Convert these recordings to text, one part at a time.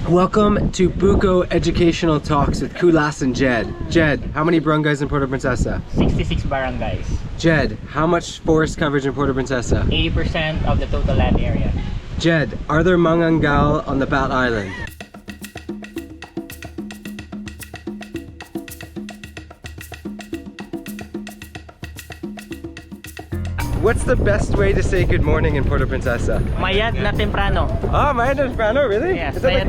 Welcome to Buko Educational Talks with Kulas and Jed. Jed, how many barangays in Puerto Princesa? 66 barangays. Jed, how much forest coverage in Puerto Princesa? 80% of the total land area. Jed, are there mangangal on the Bat Island? What's the best way to say good morning in Puerto Princesa? Mayad na temprano. Oh, Mayad na Temprano, really? Yes, is that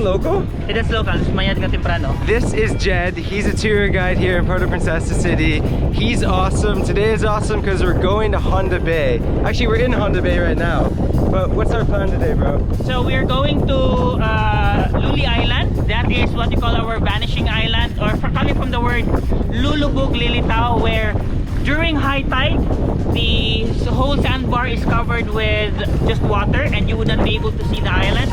local? It is local. It's Mayad na temprano. This is Jed. He's a tour guide here in Puerto Princesa City. He's awesome. Today is awesome because we're going to Honda Bay. Actually, we're in Honda Bay right now. But what's our plan today, bro? So we're going to Luli Island. That is what we call our vanishing island, or coming from the word lulubog lilitaw, where during high tide, the whole sandbar is covered with just water and you would not be able to see the island.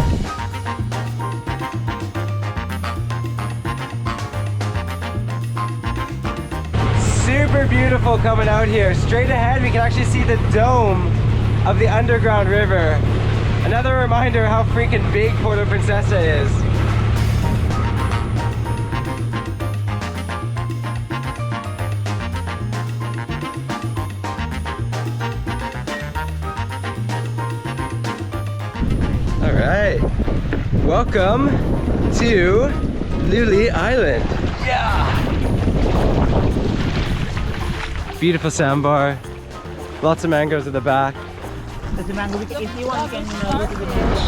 Super beautiful coming out here. Straight ahead we can actually see the dome of the underground river. Another reminder how freaking big Puerto Princesa is. Alright, welcome to Luli Island. Yeah! Beautiful sandbar, lots of mangoes at the back. There's a mango. If you want, you can go to the beach.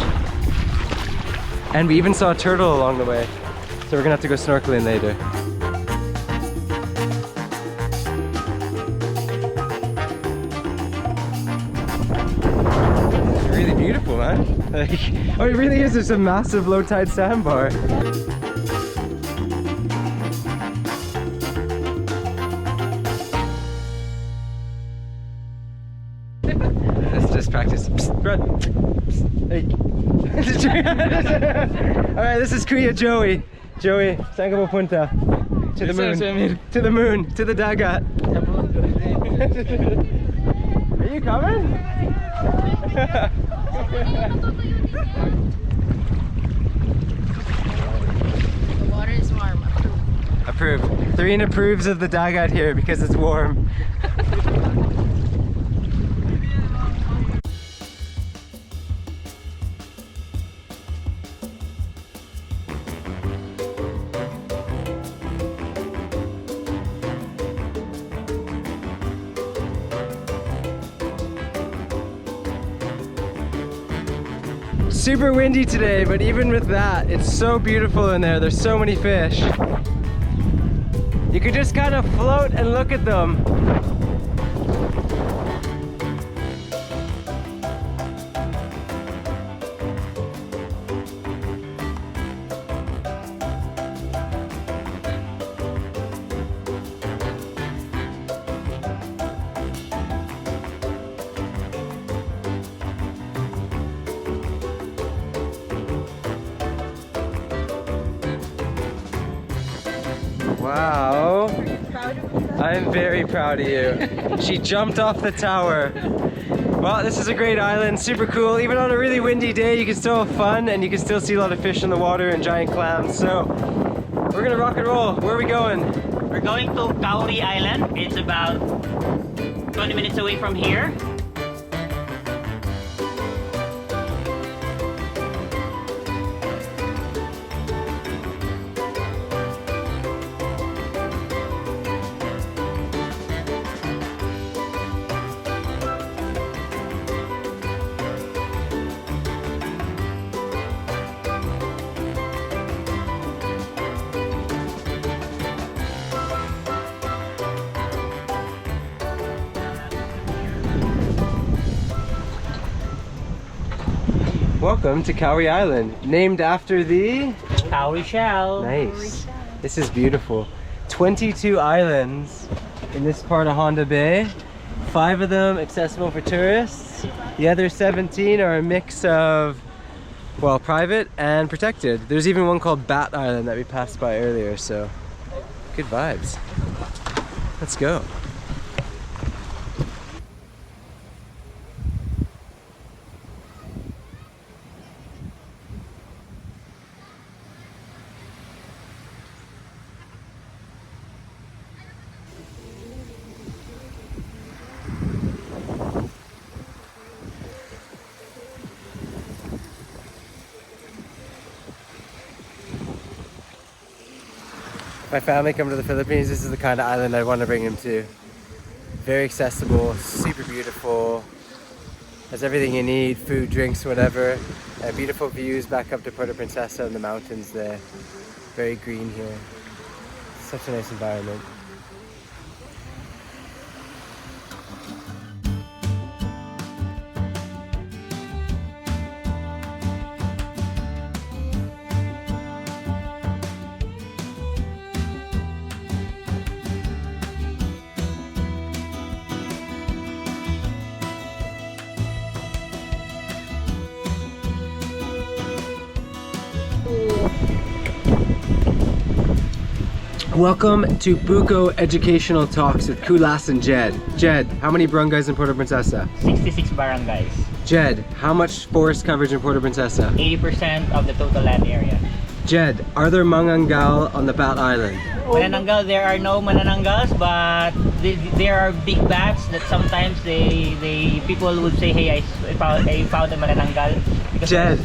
And we even saw a turtle along the way, so we're gonna have to go snorkeling later. It's really beautiful, man. Like, oh, it really is just a massive low tide sandbar. Let's just practice. Psst, run. Psst, hey. Alright, this is Kuya Joey. Joey, saan ka pupunta? To the moon. To the moon. To the dagat. Are you coming? The water is warm. Approved. Therine approves of the dagat here because it's warm. Super windy today, but even with that, it's so beautiful in there. There's so many fish. You could just kind of float and look at them. Wow. I'm very proud of you. She jumped off the tower. Well, this is a great island, super cool. Even on a really windy day, you can still have fun and you can still see a lot of fish in the water and giant clams. So, we're gonna rock and roll. Where are we going? We're going to Cowrie Island. It's about 20 minutes away from here. Welcome to Cowrie Island, named after the... Cowrie shell. Nice. This is beautiful. 22 islands in this part of Honda Bay. 5 of them accessible for tourists. The other 17 are a mix of, well, private and protected. There's even one called Bat Island that we passed by earlier, so good vibes. Let's go. my family come to the Philippines, this is the kind of island I want to bring them to. Very accessible, super beautiful, has everything you need, food, drinks, whatever. Beautiful views back up to Puerto Princesa and the mountains there. Very green here. Such a nice environment. Welcome to Buko Educational Talks with Kulas and Jed. Jed, how many barangays in Puerto Princesa? 66 barangays. Jed, how much forest coverage in Puerto Princesa? 80% of the total land area. Jed, are there manananggal on the Bat Island? Manananggal, there are no manananggals, but there are big bats that sometimes people would say, hey, I found a manananggal. Jed,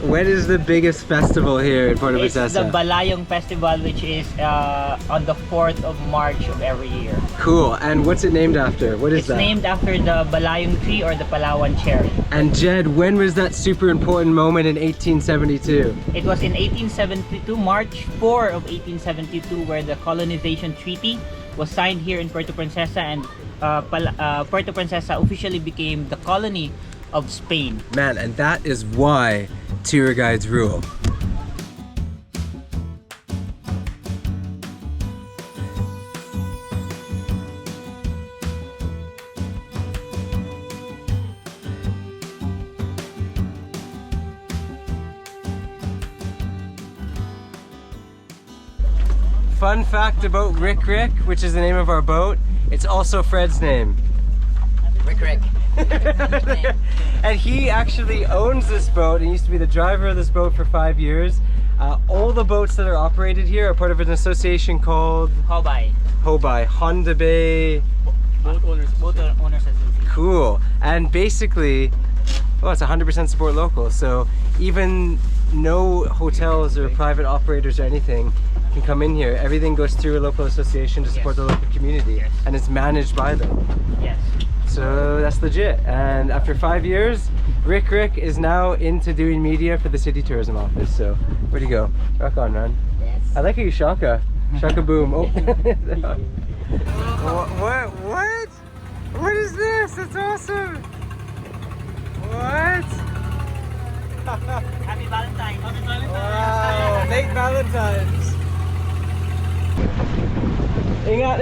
when is the biggest festival here in Puerto Princesa? It's the Balayong Festival, which is on the 4th of March of every year. Cool, and what's it named after? What is that? It's named after the Balayong tree or the Palawan cherry. And Jed, when was that super important moment in 1872? It was in 1872, March 4 of 1872, where the colonization treaty was signed here in Puerto Princesa, and Puerto Princesa officially became the colony of Spain. Man, and that is why tour guides rule. Fun fact about Rick, which is the name of our boat, it's also Fred's name. Rick. And he actually owns this boat and used to be the driver of this boat for 5 years. All the boats that are operated here are part of an association called Hobay, Honda Bay Boat Owners Association. Cool. And basically, well, it's 100% support local, so even no hotels or private operators or anything can come in here. Everything goes through a local association to support the local community, and it's managed by them. Yes. So that's legit. And after 5 years, Rick is now into doing media for the city tourism office. So where'd you go? Rock on, man. Yes. I like how you shaka boom. Oh. What is this? That's awesome. What? Happy Valentine's. Wow, late Valentine's. Ingat.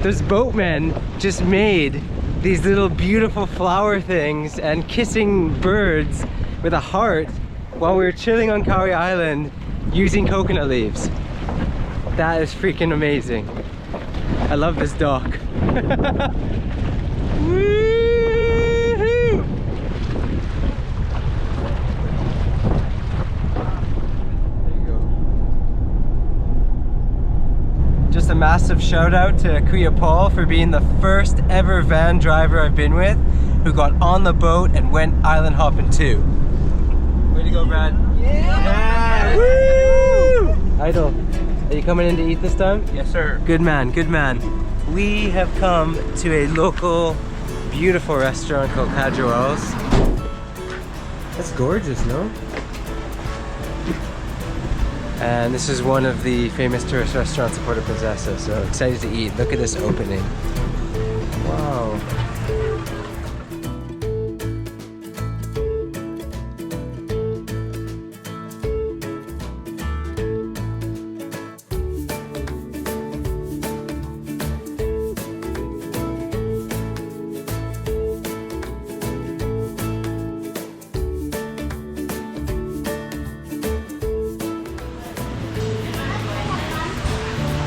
Those boatmen just made these little beautiful flower things and kissing birds with a heart while we were chilling on Cowrie Island using coconut leaves. That is freaking amazing. I love this dock. Woohoo! Just a massive shout out to Kuya Paul for being the first ever van driver I've been with who got on the boat and went island hopping too. Way to go, Brad. Yeah! Woo! Idol, are you coming in to eat this time? Yes, sir. Good man, good man. We have come to a local, beautiful restaurant called Kajoels. That's gorgeous, no? And this is one of the famous tourist restaurants in Puerto Princesa, so excited to eat. Look at this opening. Wow.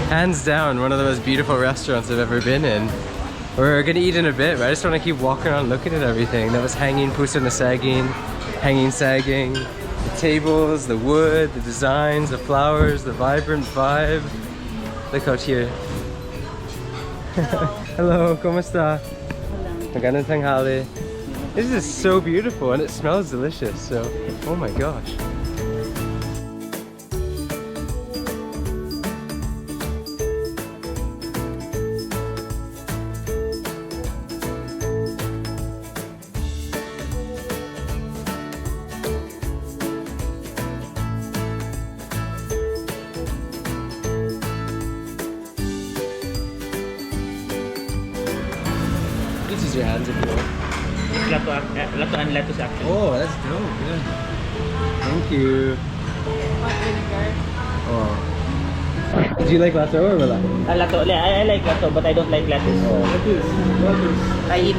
Hands down, one of the most beautiful restaurants I've ever been in. We're gonna eat in a bit, but I just want to keep walking around looking at everything. That was hanging, puso na saging, hanging, sagging. The tables, the wood, the designs, the flowers, the vibrant vibe. Look out here. Hello, ¿cómo está? Magandang tanghali. This is so beautiful and it smells delicious, so oh my gosh. use your hands if you want. Lato and lettuce actually. Oh, that's dope. Yeah. Thank you. What vinegar? Oh. Do you like lato or wala? Lato. I like lato, but I don't like lettuce. I eat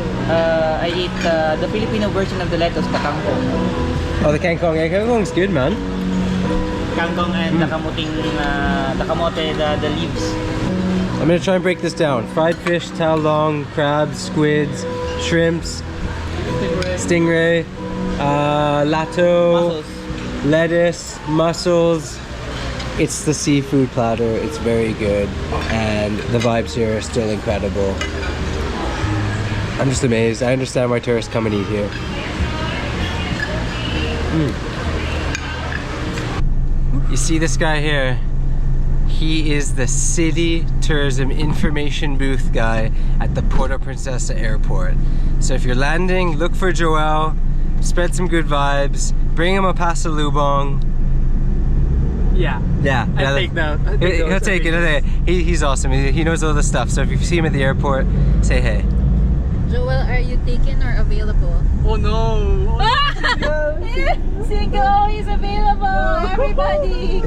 the Filipino version of the lettuce, the kangkong. Oh, the kangkong. Yeah, kangkong's good, man. Kangkong and the kamote, the leaves. I'm gonna try and break this down. Fried fish, talong, crabs, squids, shrimps, stingray, lato, Mussels. lettuce, mussels. It's the seafood platter. It's very good, and the vibes here are still incredible. I'm just amazed. I understand why tourists come and eat here. You see this guy here? He is the city tourism information booth guy at the Puerto Princesa airport. So if you're landing, look for Joel, spread some good vibes, bring him a pasalubong. Yeah. Yeah, I'll take that. He'll take it. He's awesome. He knows all the stuff. So if you see him at the airport, say hey. Joel, are you taken or available? Oh no! Single, he's available, everybody!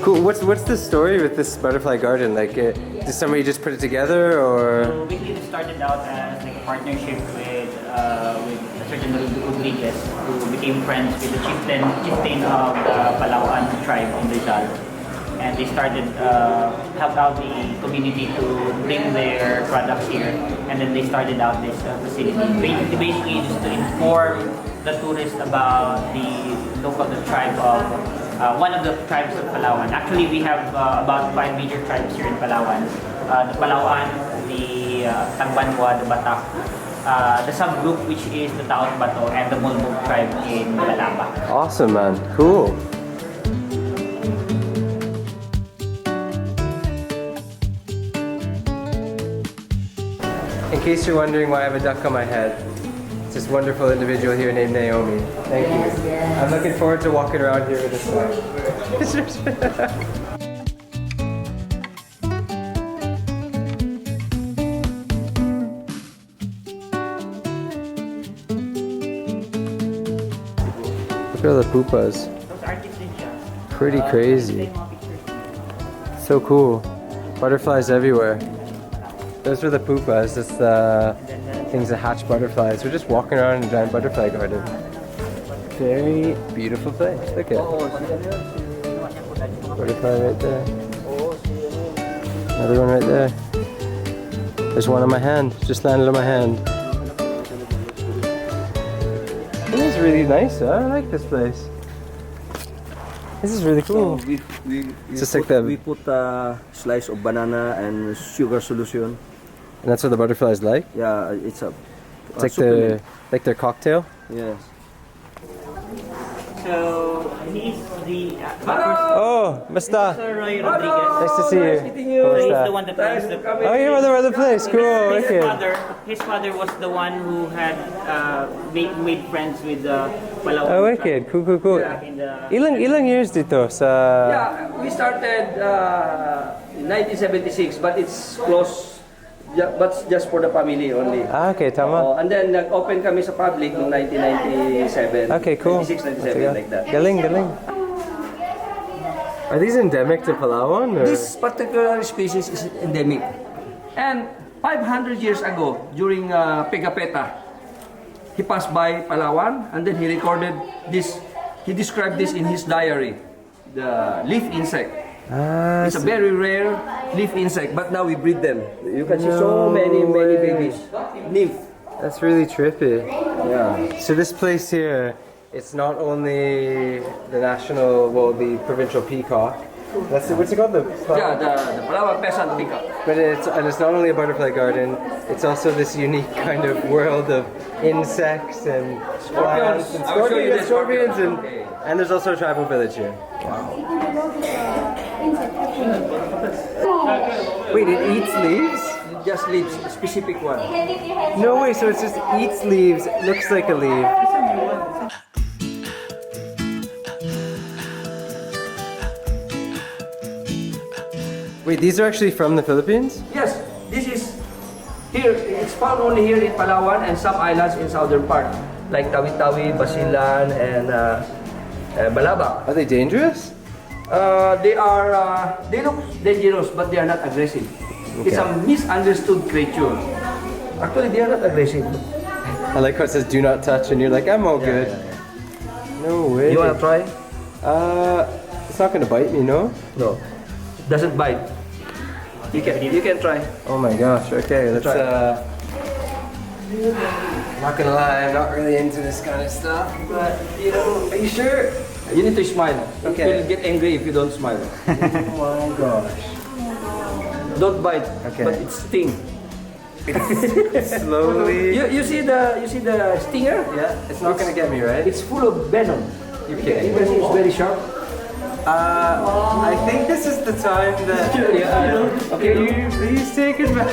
Cool. What's the story with this butterfly garden? Like, did somebody just put it together, or? So basically it started out as like a partnership with a certain Rodriguez who became friends with the chieftain of the Palawan tribe in Rizal. And they started help out the community to bring their products here. And then they started out this facility. Basically just to inform the tourists about the tribe of one of the tribes of Palawan. Actually, we have about 5 major tribes here in Palawan. The Palawan, the Tangbanwa, the Batak, the subgroup which is the Taot Bato, and the Mulmug tribe in Balaba. Awesome, man. Cool. In case you're wondering why I have a duck on my head, it's this wonderful individual here named Naomi. Thank you. I'm looking forward to walking around here with this duck. Look at all the pupas. Pretty crazy. So cool. Butterflies everywhere. Those were the pupas. That's the things that hatch butterflies. We're just walking around in a giant butterfly garden. Very beautiful place. Look at it. Butterfly right there. Another one right there. There's one on my hand. Just landed on my hand. This is really nice. Huh? I like this place. This is really cool. So we put a slice of banana and sugar solution. And that's what the butterflies like? Yeah, it's It's like their cocktail? Yes. So he's the Oh, Basta. Sir Roy Rodriguez. Nice to see you. So he's Basta. the one that owns the. Oh, you're on the other place. Cool. Okay. His father was the one who had made friends with the Palawan. Oh, wicked. Cool, cool, cool. Back in the Ilang years dito sa... Yeah, we started in 1976, but it's close, but just for the family only. Ah, okay, tama. And then nag-open kami sa public noong 1997. Okay, cool. 96, 97, like that. Galing, galing. Are these endemic to Palawan? Or? This particular species is endemic. And 500 years ago, during Pegapeta, he passed by Palawan and then he recorded this. He described this in his diary, the leaf insect. Ah, It's a very rare leaf insect, but now we breed them. You can see so many babies. Nymph. that's really trippy. Yeah. So this place here, it's not only the the provincial peacock. What's it called? Yeah, the Palawan peasant peacock. But it's not only a butterfly garden, it's also this unique kind of world of insects and plants and I will show you the scorpions scorpion. and there's also a tribal village here. Wait, it eats leaves? Just leaves, a specific one. No way, so it just eats leaves, it looks like a leaf. Wait, these are actually from the Philippines? Yes, this is here. It's found only here in Palawan and some islands in southern part, like Tawi-Tawi, Basilan, and Balabac. Are they dangerous? They look dangerous, but they are not aggressive. It's a misunderstood creature. Actually, they are not aggressive. I like how it says do not touch and you're like, I'm all good. No way. You wanna try? It's not gonna bite me, no? No, it doesn't bite. You can try. Oh my gosh, okay, let's Try. Not gonna lie, I'm not really into this kind of stuff, but you know, are you sure? You need to smile. Okay. You will get angry if you don't smile. Oh my gosh. Don't bite, Okay. but it sting. Slowly. You see the stinger? Yeah, it's not gonna get me, right? It's full of venom. You're You kidding. can see it's very sharp. I think this is the time that. Yeah. Okay. Can you please take it back?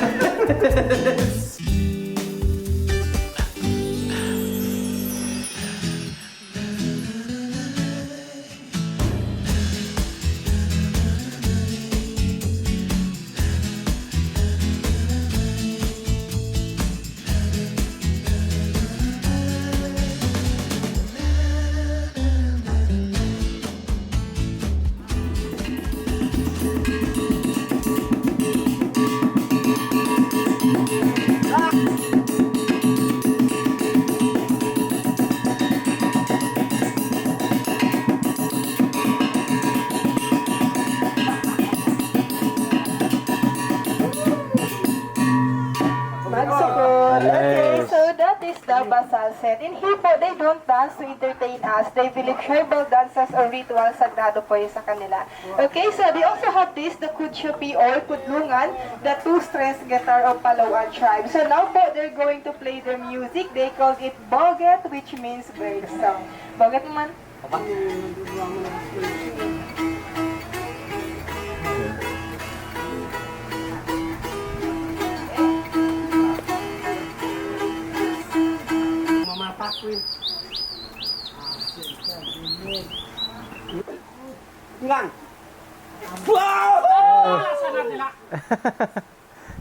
Okay, so that is the basal set. In here po, they don't dance to entertain us. They believe herbal dances or ritual sagrado po yun sa kanila. Okay, so they also have this, the kudshopi or kudlungan, the two-strings guitar of Palawan tribe. So now po, they're going to play their music. They call it boget, which means bird song. Boget naman?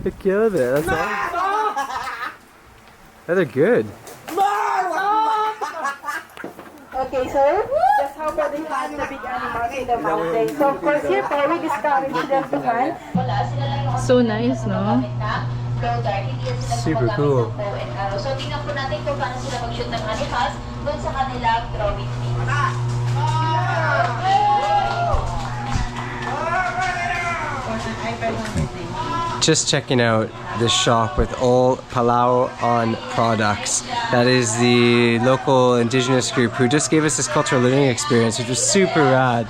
You killed it, that's awesome. They're good. Okay, so that's how po they hunt the big animals in the mountain. So of course here po, we discourage them to hunt. So nice, no? Super cool. So tingnan po natin kung paano sila mag-shoot ng animals doon sa kanilang drawing fields. Just checking out this shop with all Palawan products. That is the local indigenous group who just gave us this cultural learning experience, which was super rad.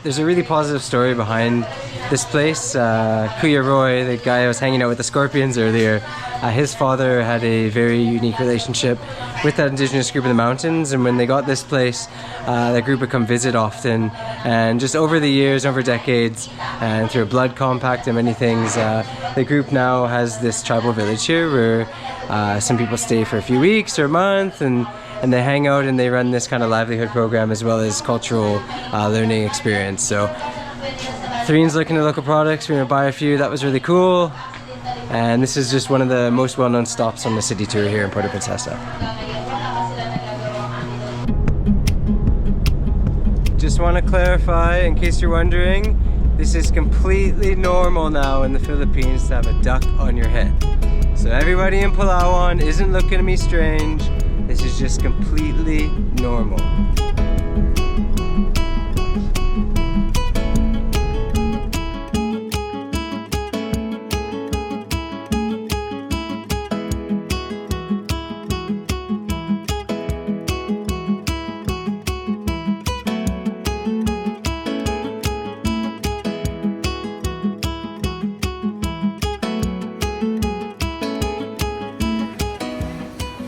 There's a really positive story behind this place. Kuya Roy, the guy I was hanging out with the scorpions earlier, his father had a very unique relationship with that indigenous group in the mountains, and when they got this place, that group would come visit often, and just over the years, over decades, and through a blood compact and many things, the group now has this tribal village here where some people stay for a few weeks or a month, and they hang out and they run this kind of livelihood program as well as cultural learning experience. So Therine's looking at local products, we're gonna buy a few, that was really cool. And this is just one of the most well-known stops on the city tour here in Puerto Princesa. Just want to clarify, in case you're wondering, this is completely normal now in the Philippines to have a duck on your head. So everybody in Palawan isn't looking at me strange, this is just completely normal.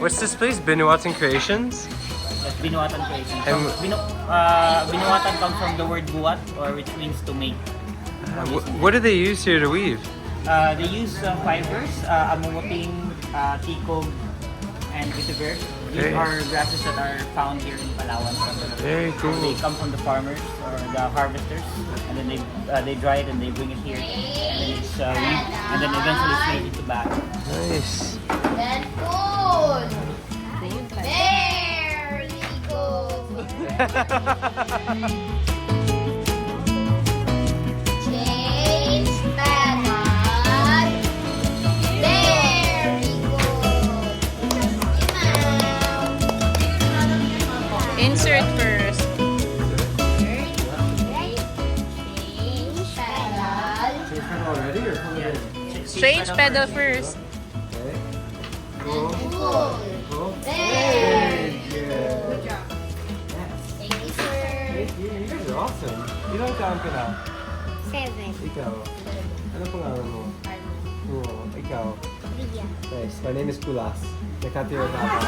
What's this place? Binuatan Creations? That's Binuatan Creations. And- Binuatan comes from the word buat, or which means to make. What do they use here to weave? They use fibers, amumuting, tikog, and itiver. These are grasses that are found here in Palawan. Very cool. They come from the farmers or the harvesters, and then they dry it and they bring it here, and then it's weaved, and then eventually it's made into bags. Nice. Then cool. Very cool. Change pattern. Very good. Insert first. Change pattern. Already or Change pedal first. Cool. Cool. Very Good job. Thank you, sir. Thank you. You guys are awesome. Ilang taon ka na? 7. Ikaw. Ano pangalan mo? Cool. Ikaw. Nice. My name is Kulas. Nakatira ka pa.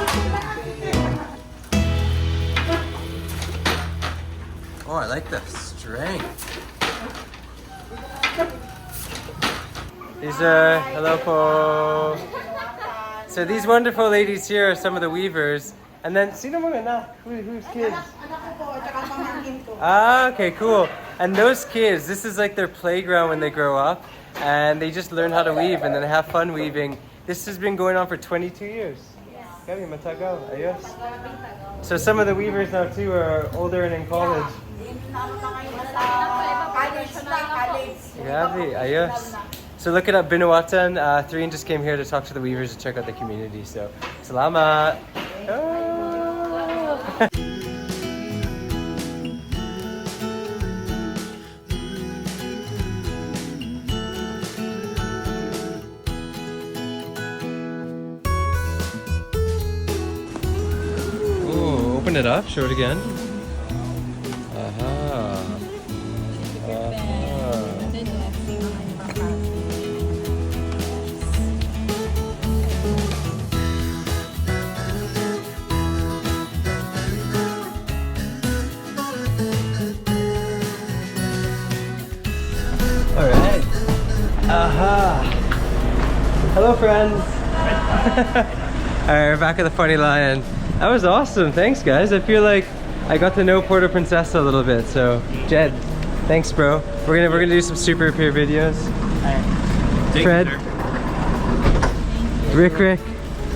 Oh, I like the strength. These are, hello po. So these wonderful ladies here are some of the weavers. And then, sino mga anak? Who's kids? Ah, okay, cool. And those kids, this is like their playground when they grow up. And they just learn how to weave and then have fun weaving. This has been going on for 22 years. Gabi, matagal. Ayos. So some of the weavers now too are older and in college. Gabi, ayos. So looking at Binuatan, Therine just came here to talk to the weavers and check out the community. So, salamat. Oh. Oh, open it up, show it again. Aha. Alright. Aha. Hello, friends. Alright, we're back at the funny lion. That was awesome. Thanks, guys. I feel like I got to know Puerto Princesa a little bit. So, Jed, thanks, bro. We're gonna do some super repair videos. Fred, Rick,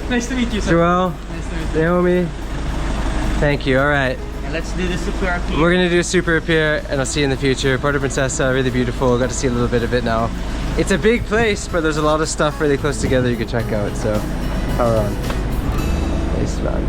Nice to meet you, sir. Joel, Nice to meet you. Naomi. Thank you. All right. And let's do the super appeal. We're gonna do a super repair, and I'll see you in the future. Puerto Princesa, really beautiful. Got to see a little bit of it now. It's a big place, but there's a lot of stuff really close together you can check out. So, power on. Nice, man.